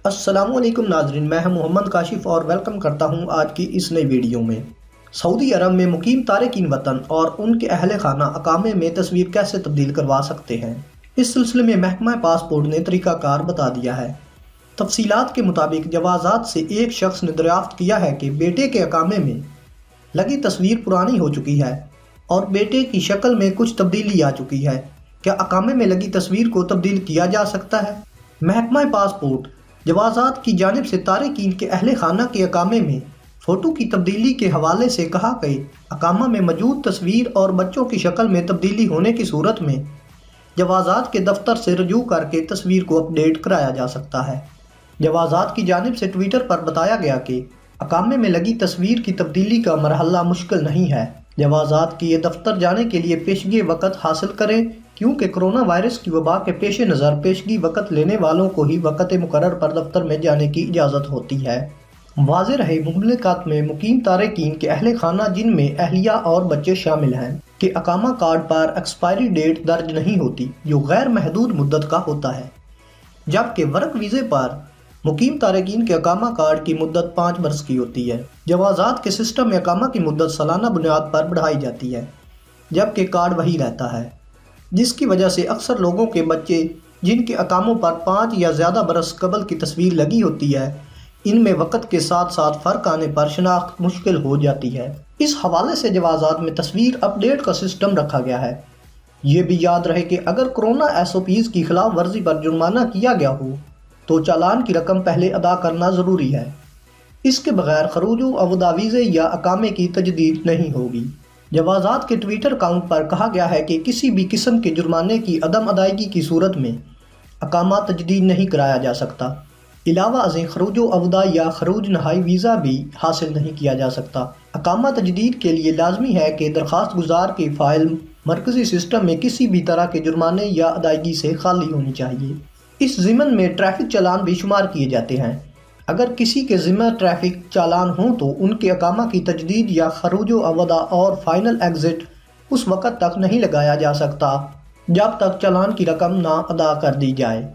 السلام علیکم ناظرین، میں محمد کاشف اور ویلکم کرتا ہوں آج کی اس نئی ویڈیو میں۔ سعودی عرب میں مقیم تارکین وطن اور ان کے اہل خانہ اقامے میں تصویر کیسے تبدیل کروا سکتے ہیں، اس سلسلے میں محکمہ پاسپورٹ نے طریقہ کار بتا دیا ہے۔ تفصیلات کے مطابق جوازات سے ایک شخص نے دریافت کیا ہے کہ بیٹے کے اقامے میں لگی تصویر پرانی ہو چکی ہے اور بیٹے کی شکل میں کچھ تبدیلی آ چکی ہے۔ کیا اقامے میں لگی تصویر کو تبدیل کیا جا سکتا ہے؟ محکمہ پاسپورٹ جوازات کی جانب سے تارکین کے اہل خانہ کے اقامے میں فوٹو کی تبدیلی کے حوالے سے کہا کہ اقامہ میں موجود تصویر اور بچوں کی شکل میں تبدیلی ہونے کی صورت میں جوازات کے دفتر سے رجوع کر کے تصویر کو اپ ڈیٹ کرایا جا سکتا ہے۔ جوازات کی جانب سے ٹویٹر پر بتایا گیا کہ اقامے میں لگی تصویر کی تبدیلی کا مرحلہ مشکل نہیں ہے۔ جوازات کی یہ دفتر جانے کے لیے پیشگی وقت حاصل کریں، کیونکہ کرونا وائرس کی وبا کے پیش نظر پیشگی وقت لینے والوں کو ہی وقت مقرر پر دفتر میں جانے کی اجازت ہوتی ہے۔ واضح رہے مملکت میں مقیم تارکین کے اہل خانہ جن میں اہلیہ اور بچے شامل ہیں کہ اقامہ کارڈ پر ایکسپائری ڈیٹ درج نہیں ہوتی، جو غیر محدود مدت کا ہوتا ہے، جبکہ ورک ویزے پر مقیم تارکین کے اقامہ کارڈ کی مدت 5 برس کی ہوتی ہے۔ جوازات کے سسٹم میں اقامہ کی مدت سالانہ بنیاد پر بڑھائی جاتی ہے، جبکہ کارڈ وہی رہتا ہے، جس کی وجہ سے اکثر لوگوں کے بچے جن کے اقاموں پر 5 یا زیادہ برس قبل کی تصویر لگی ہوتی ہے، ان میں وقت کے ساتھ ساتھ فرق آنے پر شناخت مشکل ہو جاتی ہے۔ اس حوالے سے جوازات میں تصویر اپ ڈیٹ کا سسٹم رکھا گیا ہے۔ یہ بھی یاد رہے کہ اگر کورونا SOPs کی خلاف ورزی پر جرمانہ کیا گیا ہو تو چالان کی رقم پہلے ادا کرنا ضروری ہے۔ اس کے بغیر خروج و عودہ ویزے یا اقامے کی تجدید نہیں ہوگی۔ جوازات کے ٹویٹر اکاؤنٹ پر کہا گیا ہے کہ کسی بھی قسم کے جرمانے کی عدم ادائیگی کی صورت میں اقامہ تجدید نہیں کرایا جا سکتا۔ علاوہ ازیں خروج و عودہ یا خروج نہائی ویزا بھی حاصل نہیں کیا جا سکتا۔ اقامہ تجدید کے لیے لازمی ہے کہ درخواست گزار کی فائل مرکزی سسٹم میں کسی بھی طرح کے جرمانے یا ادائیگی سے خالی ہونی چاہیے۔ اس ضمن میں ٹریفک چالان بھی شمار کیے جاتے ہیں۔ اگر کسی کے ذمہ ٹریفک چالان ہوں تو ان کے اقامہ کی تجدید یا خروج و عودہ اور فائنل ایگزٹ اس وقت تک نہیں لگایا جا سکتا جب تک چالان کی رقم نہ ادا کر دی جائے۔